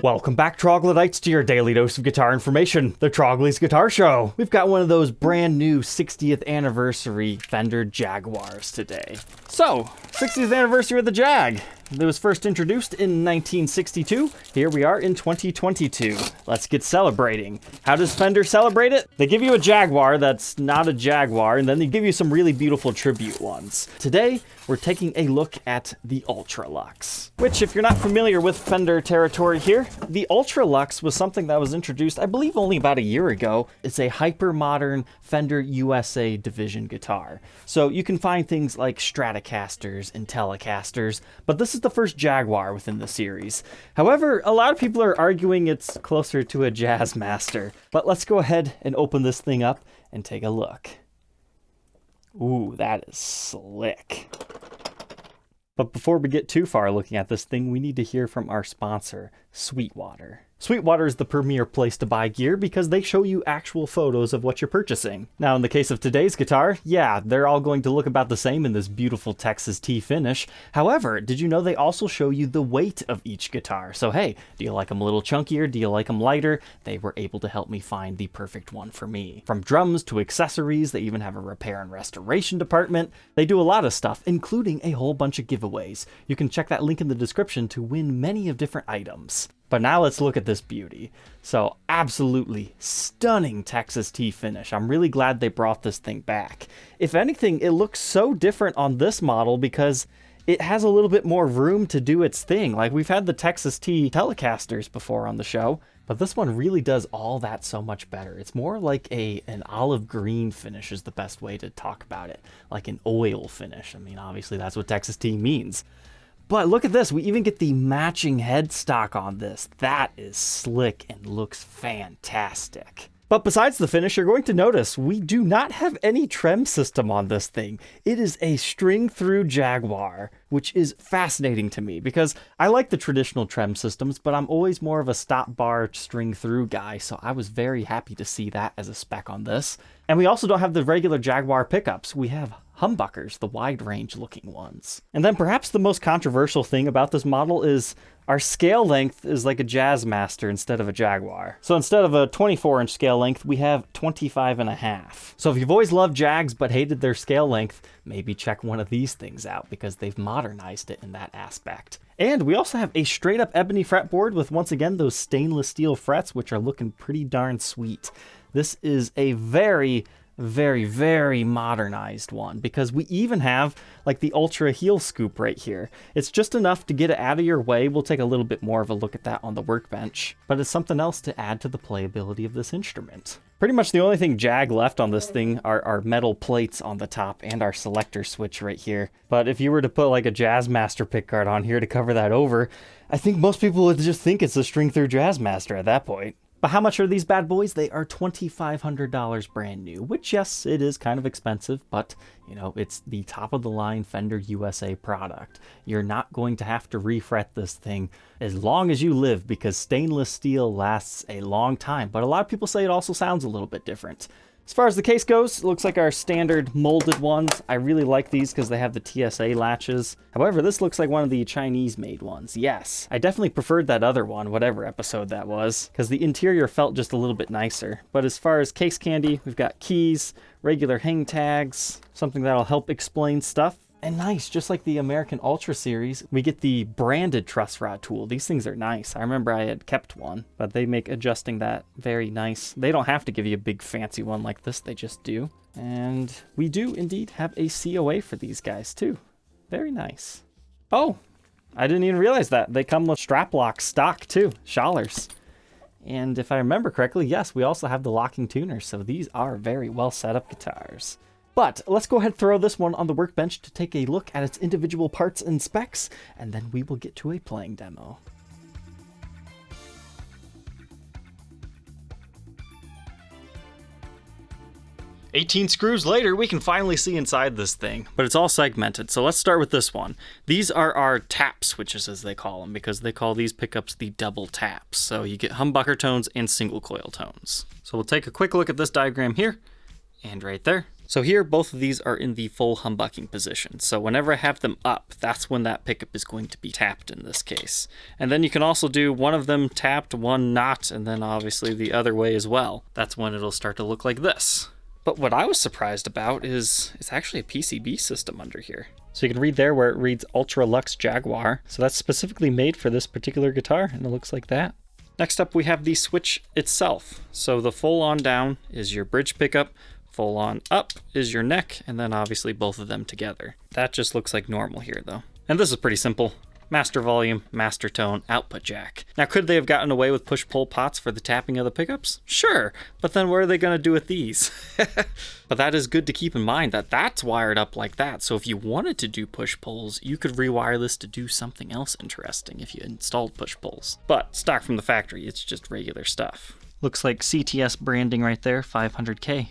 Welcome back, Troglodytes, to your daily dose of guitar information, the Trogly's Guitar Show. We've got one of those brand new 60th anniversary Fender Jaguars today. So, 60th anniversary of the Jag. It was first introduced in 1962. Here we are in 2022. Let's get celebrating. How does Fender celebrate it? They give you a Jaguar that's not a Jaguar, and then they give you some really beautiful tribute ones. Today, we're taking a look at the Ultra Luxe, which, if you're not familiar with Fender territory here, the Ultra Luxe was something that was introduced, I believe, only about a year ago. It's a hyper-modern Fender USA division guitar. So you can find things like Stratocasters and Telecasters, but this is the first Jaguar within the series. However, a lot of people are arguing it's closer to a Jazzmaster. But let's go ahead and open this thing up and take a look. Ooh, that is slick. But before we get too far looking at this thing, we need to hear from our sponsor, Sweetwater. Sweetwater is the premier place to buy gear because they show you actual photos of what you're purchasing. Now, in the case of today's guitar, yeah, they're all going to look about the same in this beautiful Texas T finish. However, did you know they also show you the weight of each guitar? So hey, do you like them a little chunkier? Do you like them lighter? They were able to help me find the perfect one for me. From drums to accessories, they even have a repair and restoration department. They do a lot of stuff, including a whole bunch of giveaways. You can check that link in the description to win many of different items. But now let's look at this beauty. So absolutely stunning Texas T finish. I'm really glad they brought this thing back. If anything, it looks so different on this model because it has a little bit more room to do its thing. Like, we've had the Texas T Telecasters before on the show, but this one really does all that so much better. It's more like an olive green finish is the best way to talk about it. Like an oil finish. I mean, obviously that's what Texas T means. But look at this, we even get the matching headstock on this. That is slick and looks fantastic. But besides the finish, you're going to notice we do not have any trem system on this thing. It is a string-through Jaguar, which is fascinating to me because I like the traditional trem systems, but I'm always more of a stop bar string-through guy, so I was very happy to see that as a spec on this. And we also don't have the regular Jaguar pickups. We have humbuckers, the wide range looking ones. And then perhaps the most controversial thing about this model is our scale length is like a Jazzmaster instead of a Jaguar. So instead of a 24-inch scale length, we have 25.5. So if you've always loved Jags but hated their scale length, maybe check one of these things out because they've modernized it in that aspect. And we also have a straight up ebony fretboard with, once again, those stainless steel frets, which are looking pretty darn sweet. This is a very, very modernized one because we even have like the Ultra heel scoop right here. It's just enough to get it out of your way. We'll take a little bit more of a look at that on the workbench, but it's something else to add to the playability of this instrument. Pretty much the only thing Jag left on this thing are our metal plates on the top and our selector switch right here. But if you were to put like a Jazzmaster pickguard on here to cover that over, I think most people would just think it's a string-through Jazzmaster at that point. But how much are these bad boys? They are $2,500 brand new, which, yes, it is kind of expensive, but, you know, it's the top-of-the-line Fender USA product. You're not going to have to refret this thing as long as you live because stainless steel lasts a long time, but a lot of people say it also sounds a little bit different. As far as the case goes, it looks like our standard molded ones. I really like these because they have the TSA latches. However, this looks like one of the Chinese-made ones. Yes, I definitely preferred that other one, whatever episode that was, because the interior felt just a little bit nicer. But as far as case candy, we've got keys, regular hang tags, something that'll help explain stuff. And nice, just like the American Ultra series, we get the branded truss rod tool. These things are nice. I remember I had kept one, but they make adjusting that very nice. They don't have to give you a big fancy one like this, they just do. And we do indeed have a COA for these guys too. Very nice. Oh, I didn't even realize that. They come with strap lock stock too, Schallers. And if I remember correctly, yes, we also have the locking tuners, so these are very well set up guitars. But let's go ahead and throw this one on the workbench to take a look at its individual parts and specs, and then we will get to a playing demo. "18 screws later, we can finally see inside this thing, but it's all segmented. So let's start with this one. These are our tap switches, as they call them, because they call these pickups the double taps. So you get humbucker tones and single coil tones. So we'll take a quick look at this diagram here, and right there. So here, both of these are in the full humbucking position. So whenever I have them up, that's when that pickup is going to be tapped in this case. And then you can also do one of them tapped, one not, and then obviously the other way as well. That's when it'll start to look like this. But what I was surprised about is it's actually a PCB system under here. So you can read there where it reads Ultra Luxe Jaguar. So that's specifically made for this particular guitar, and it looks like that. Next up, we have the switch itself. So the full on down is your bridge pickup, full on up is your neck, and then obviously both of them together. That just looks like normal here though. And this is pretty simple. Master volume, master tone, output jack. Now, could they have gotten away with push-pull pots for the tapping of the pickups? Sure, but then what are they going to do with these? But that is good to keep in mind that that's wired up like that. So if you wanted to do push-pulls, you could rewire this to do something else interesting if you installed push-pulls. But stock from the factory, it's just regular stuff. Looks like CTS branding right there, 500K.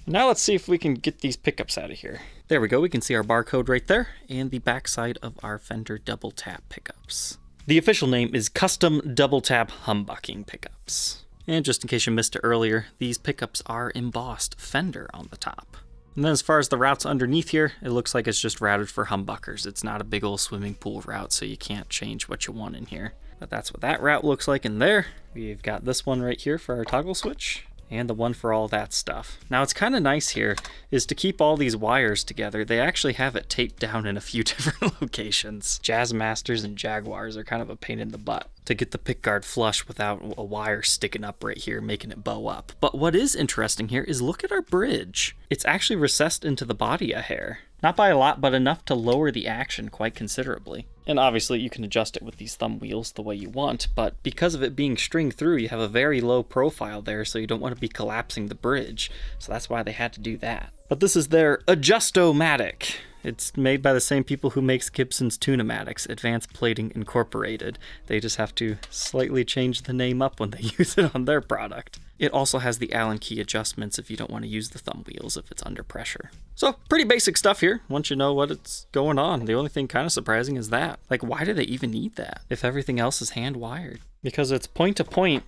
Now let's see if we can get these pickups out of here. There we go, we can see our barcode right there, and the backside of our Fender double tap pickups. The official name is Custom Double Tap Humbucking Pickups. And just in case you missed it earlier, these pickups are embossed Fender on the top. And then as far as the routes underneath here, it looks like it's just routed for humbuckers. It's not a big old swimming pool route, so you can't change what you want in here. But that's what that route looks like in there. We've got this one right here for our toggle switch, and the one for all that stuff. Now, it's kind of nice here is to keep all these wires together. They actually have it taped down in a few different locations. Jazzmasters and Jaguars are kind of a pain in the butt to get the pickguard flush without a wire sticking up right here, making it bow up. But what is interesting here is look at our bridge. It's actually recessed into the body a hair. Not by a lot, but enough to lower the action quite considerably. And obviously you can adjust it with these thumb wheels the way you want, but because of it being stringed through, you have a very low profile there, so you don't want to be collapsing the bridge. So that's why they had to do that. But this is their Adjusto-matic. It's made by the same people who makes Gibson's Tune-o-matics, Advanced Plating Incorporated. They just have to slightly change the name up when they use it on their product. It also has the Allen key adjustments if you don't want to use the thumb wheels if it's under pressure. So pretty basic stuff here once you know what's going on. The only thing kind of surprising is that. Like, why do they even need that if everything else is hand wired? Because it's point to point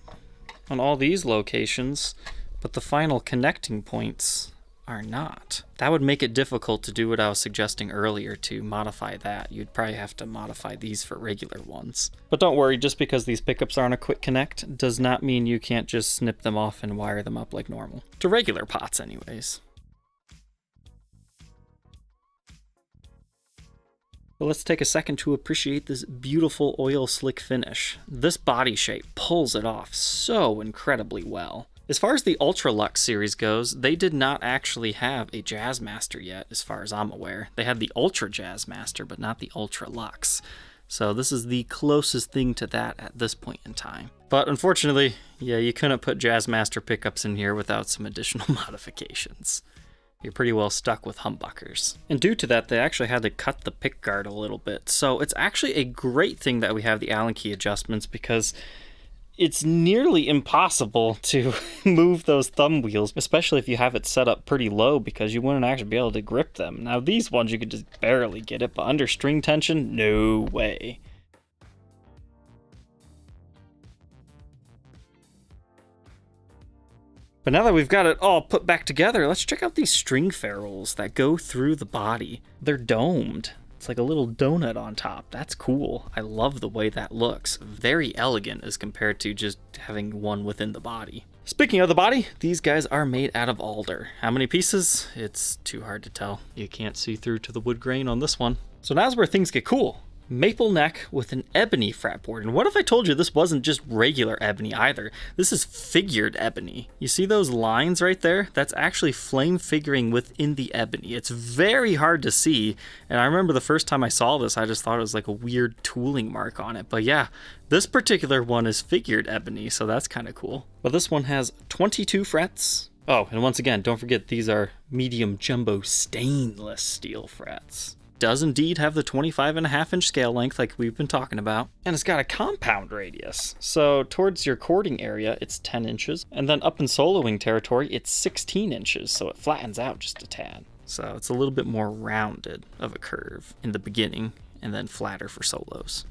on all these locations, but the final connecting points are not. That would make it difficult to do what I was suggesting earlier to modify that. You'd probably have to modify these for regular ones. But don't worry, just because these pickups aren't a quick connect does not mean you can't just snip them off and wire them up like normal. To regular pots anyways. But let's take a second to appreciate this beautiful oil slick finish. This body shape pulls it off so incredibly well. As far as the Ultra Luxe series goes, they did not actually have a Jazzmaster yet, as far as I'm aware. They had the Ultra Jazzmaster, but not the Ultra Luxe. So this is the closest thing to that at this point in time. But unfortunately, yeah, you couldn't put Jazzmaster pickups in here without some additional modifications. You're pretty well stuck with humbuckers. And due to that, they actually had to cut the pickguard a little bit. So it's actually a great thing that we have the Allen key adjustments, because it's nearly impossible to move those thumb wheels, especially if you have it set up pretty low, because you wouldn't actually be able to grip them. Now these ones you could just barely get it, but under string tension, no way. But now that we've got it all put back together, let's check out these string ferrules that go through the body. They're domed. It's like a little donut on top. That's cool. I love the way that looks. Very elegant as compared to just having one within the body. Speaking of the body, these guys are made out of alder. How many pieces? It's too hard to tell. You can't see through to the wood grain on this one. So now's where things get cool. Maple neck with an ebony fretboard. And what if I told you this wasn't just regular ebony either? This is figured ebony. You see those lines right there? That's actually flame figuring within the ebony. It's very hard to see. And I remember the first time I saw this, I just thought it was like a weird tooling mark on it. But yeah, this particular one is figured ebony, so that's kind of cool. But this one has 22 frets. Oh, and once again, don't forget these are medium jumbo stainless steel frets. Does indeed have the 25.5-inch scale length like we've been talking about, and it's got a compound radius. So towards your chording area, it's 10 inches, and then up in soloing territory, it's 16 inches, so it flattens out just a tad. So it's a little bit more rounded of a curve in the beginning, and then flatter for solos.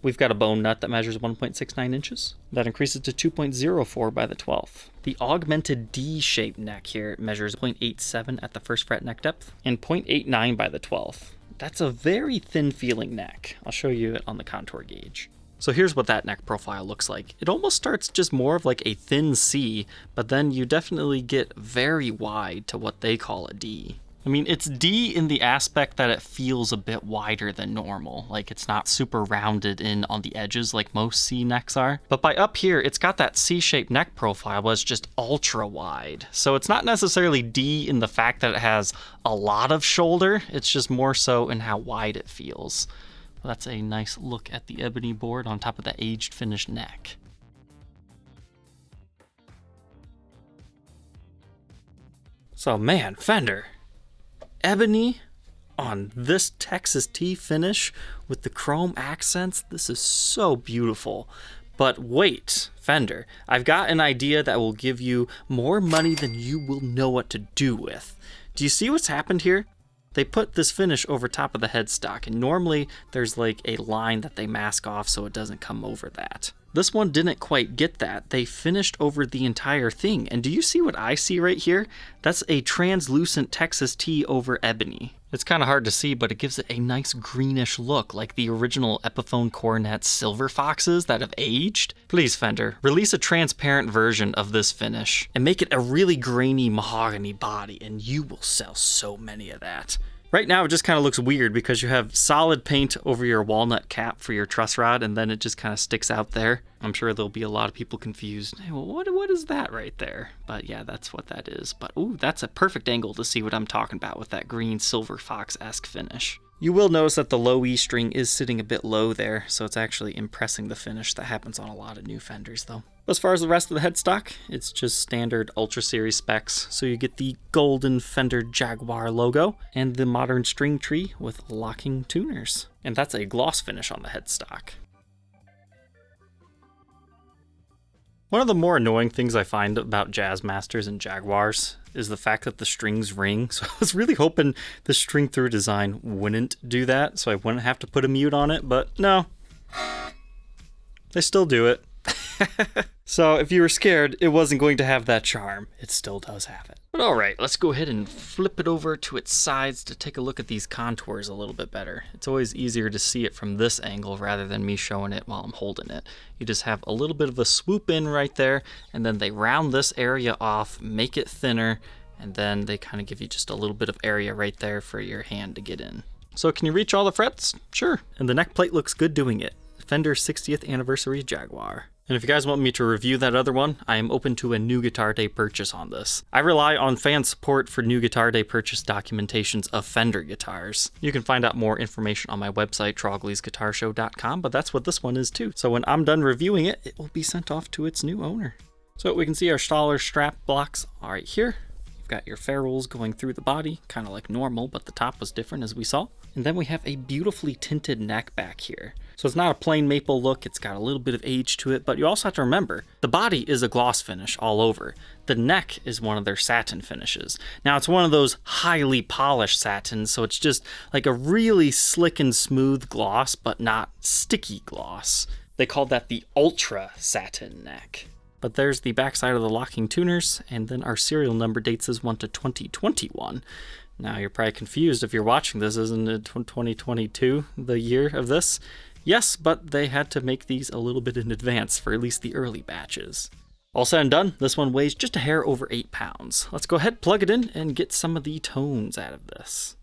We've got a bone nut that measures 1.69 inches. That increases to 2.04 by the 12th. The augmented D-shaped neck here measures 0.87 at the first fret neck depth and 0.89 by the 12th. That's a very thin feeling neck. I'll show you it on the contour gauge. So here's what that neck profile looks like. It almost starts just more of like a thin C, but then you definitely get very wide to what they call a D. I mean, it's D in the aspect that it feels a bit wider than normal. Like it's not super rounded in on the edges like most C necks are. But by up here, it's got that C-shaped neck profile, but it's just ultra wide. So it's not necessarily D in the fact that it has a lot of shoulder. It's just more so in how wide it feels. Well, that's a nice look at the ebony board on top of the aged finished neck. So man, Fender. Ebony on this Texas T finish with the chrome accents. This is so beautiful. But wait, Fender, I've got an idea that will give you more money than you will know what to do with. Do you see what's happened here? They put this finish over top of the headstock, and normally there's like a line that they mask off so it doesn't come over that. This one didn't quite get that. They finished over the entire thing. And do you see what I see right here? That's a translucent Texas T over ebony. It's kind of hard to see, but it gives it a nice greenish look, like the original Epiphone Coronet silver foxes that have aged. Please, Fender, release a transparent version of this finish and make it a really grainy mahogany body, and you will sell so many of that. Right now, it just kind of looks weird because you have solid paint over your walnut cap for your truss rod, and then it just kind of sticks out there. I'm sure there'll be a lot of people confused. Hey, well, what is that right there? But yeah, that's what that is. But ooh, that's a perfect angle to see what I'm talking about with that green silver fox-esque finish. You will notice that the low E string is sitting a bit low there, so it's actually impressing the finish. That happens on a lot of new Fenders though. As far as the rest of the headstock, it's just standard Ultra Series specs. So you get the golden Fender Jaguar logo and the modern string tree with locking tuners. And that's a gloss finish on the headstock. One of the more annoying things I find about Jazzmasters and Jaguars is the fact that the strings ring. So I was really hoping the string through design wouldn't do that, so I wouldn't have to put a mute on it, but no. They still do it. So if you were scared it wasn't going to have that charm, it still does have it. But alright, let's go ahead and flip it over to its sides to take a look at these contours a little bit better. It's always easier to see it from this angle rather than me showing it while I'm holding it. You just have a little bit of a swoop in right there, and then they round this area off, make it thinner, and then they kind of give you just a little bit of area right there for your hand to get in. So can you reach all the frets? Sure. And the neck plate looks good doing it. Fender 60th Anniversary Jaguar. And if you guys want me to review that other one, I am open to a new Guitar Day purchase on this. I rely on fan support for new Guitar Day purchase documentations of Fender guitars. You can find out more information on my website, troglysguitarshow.com, but that's what this one is too. So when I'm done reviewing it, it will be sent off to its new owner. So we can see our Staller strap blocks are right here. You've got your ferrules going through the body, kind of like normal, but the top was different as we saw. And then we have a beautifully tinted neck back here. So it's not a plain maple look, it's got a little bit of age to it, but you also have to remember, the body is a gloss finish all over. The neck is one of their satin finishes. Now it's one of those highly polished satins, so it's just like a really slick and smooth gloss, but not sticky gloss. They called that the Ultra Satin neck. But there's the backside of the locking tuners, and then our serial number dates as 1 to 2021. Now you're probably confused if you're watching this, isn't it 2022, the year of this? Yes, but they had to make these a little bit in advance for at least the early batches. All said and done, this one weighs just a hair over 8 pounds. Let's go ahead, plug it in, and get some of the tones out of this.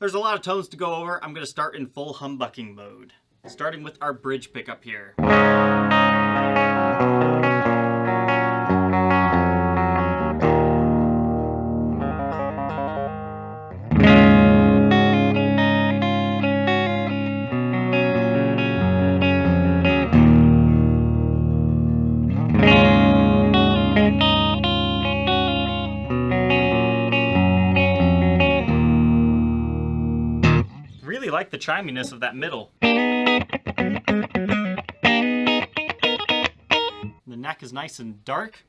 There's a lot of tones to go over. I'm going to start in full humbucking mode, starting with our bridge pickup here. Really like the chiminess of that middle. The neck is nice and dark.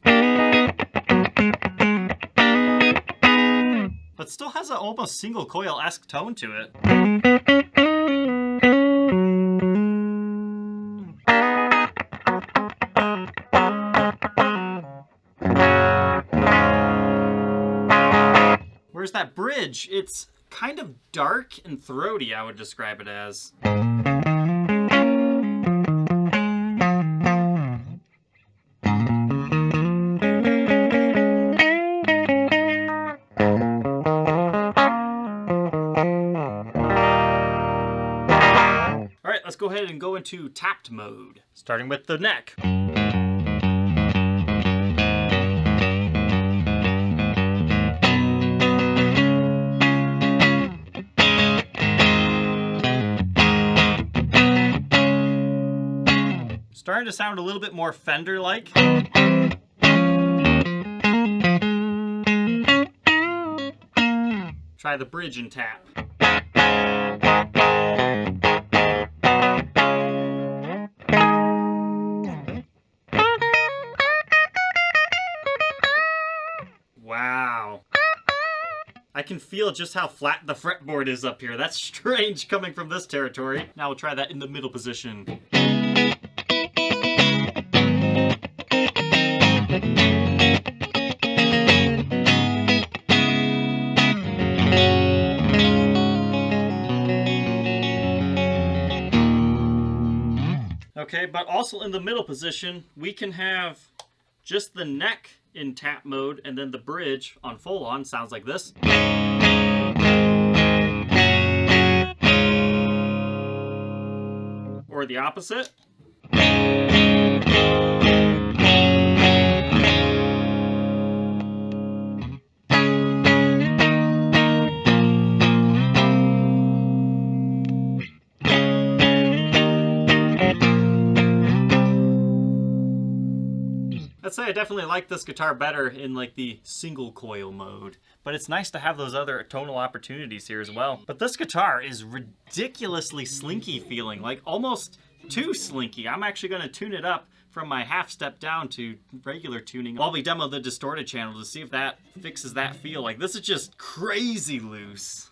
But but still has an almost single coil-esque tone to it. Where's that bridge? It's kind of dark and throaty, I would describe it as. Alright, let's go ahead and go into tapped mode, starting with the neck. Starting to sound a little bit more Fender-like. Try the bridge and tap. Wow. I can feel just how flat the fretboard is up here. That's strange coming from this territory. Now we'll try that in the middle position. Okay, but also in the middle position, we can have just the neck in tap mode, and then the bridge on full on sounds like this. Or the opposite. I'd say I definitely like this guitar better in like the single coil mode, but it's nice to have those other tonal opportunities here as well. But this guitar is ridiculously slinky feeling, like almost too slinky. I'm actually going to tune it up from my half step down to regular tuning while we demo the distorted channel to see if that fixes that feel. Like this is just crazy loose.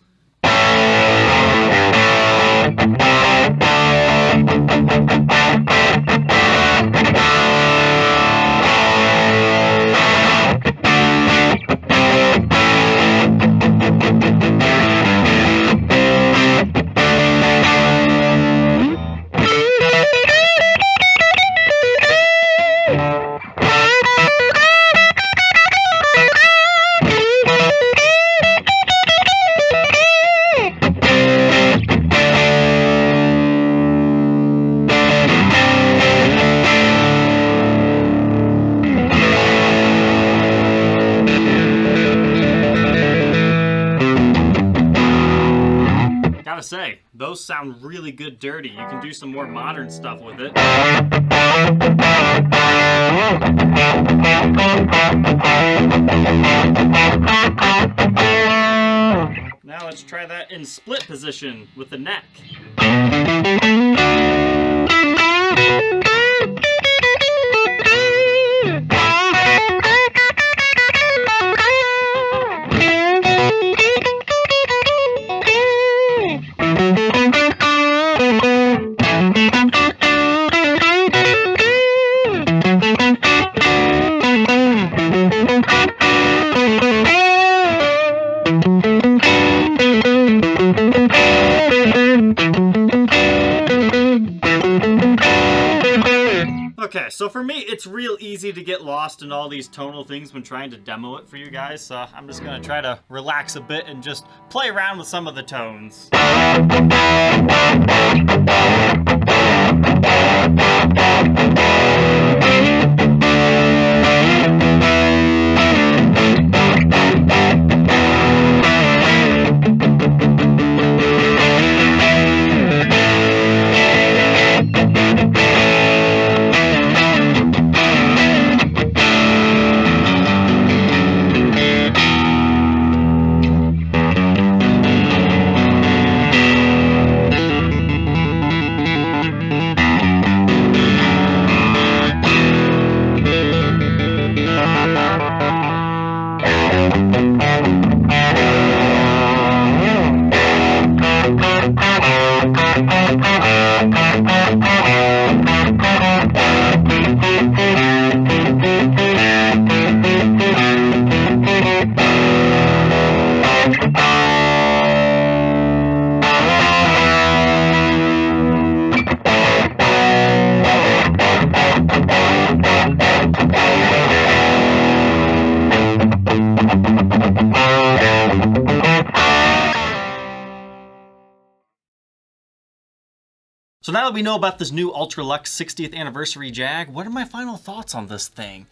Gotta say, those sound really good dirty. You can do some more modern stuff with it. Now let's try that in split position with the neck. Okay, so for me, it's real easy to get lost in all these tonal things when trying to demo it for you guys, so I'm just gonna try to relax a bit and just play around with some of the tones. So now that we know about this new Ultra Luxe 60th anniversary Jag, what are my final thoughts on this thing?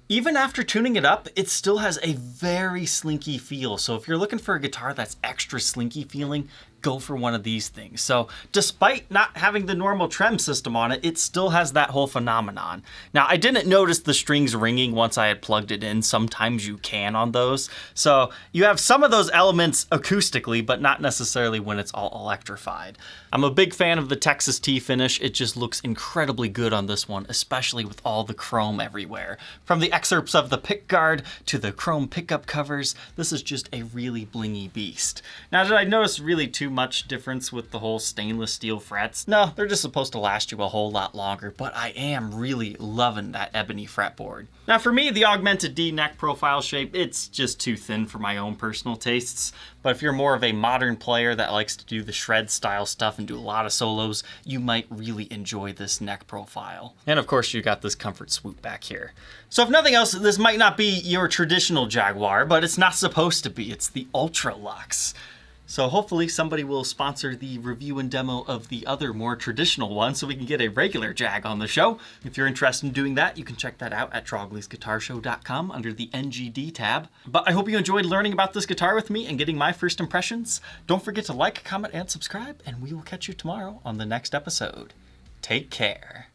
Even after tuning it up, it still has a very slinky feel. So if you're looking for a guitar that's extra slinky feeling, go for one of these things. So despite not having the normal trem system on it, it still has that whole phenomenon. Now, I didn't notice the strings ringing once I had plugged it in. Sometimes you can on those. So you have some of those elements acoustically, but not necessarily when it's all electrified. I'm a big fan of the Texas T finish. It just looks incredibly good on this one, especially with all the chrome everywhere. From the excerpts of the pick guard to the chrome pickup covers, this is just a really blingy beast. Now, did I notice really too much difference with the whole stainless steel frets? No, they're just supposed to last you a whole lot longer, but I am really loving that ebony fretboard. Now for me, the augmented D neck profile shape, it's just too thin for my own personal tastes, but if you're more of a modern player that likes to do the shred style stuff and do a lot of solos, you might really enjoy this neck profile. And of course you got this comfort swoop back here. So if nothing else, this might not be your traditional Jaguar, but it's not supposed to be. It's the Ultra Luxe. So hopefully somebody will sponsor the review and demo of the other more traditional one so we can get a regular Jag on the show. If you're interested in doing that, you can check that out at troglysguitarshow.com under the NGD tab. But I hope you enjoyed learning about this guitar with me and getting my first impressions. Don't forget to like, comment, and subscribe, and we will catch you tomorrow on the next episode. Take care.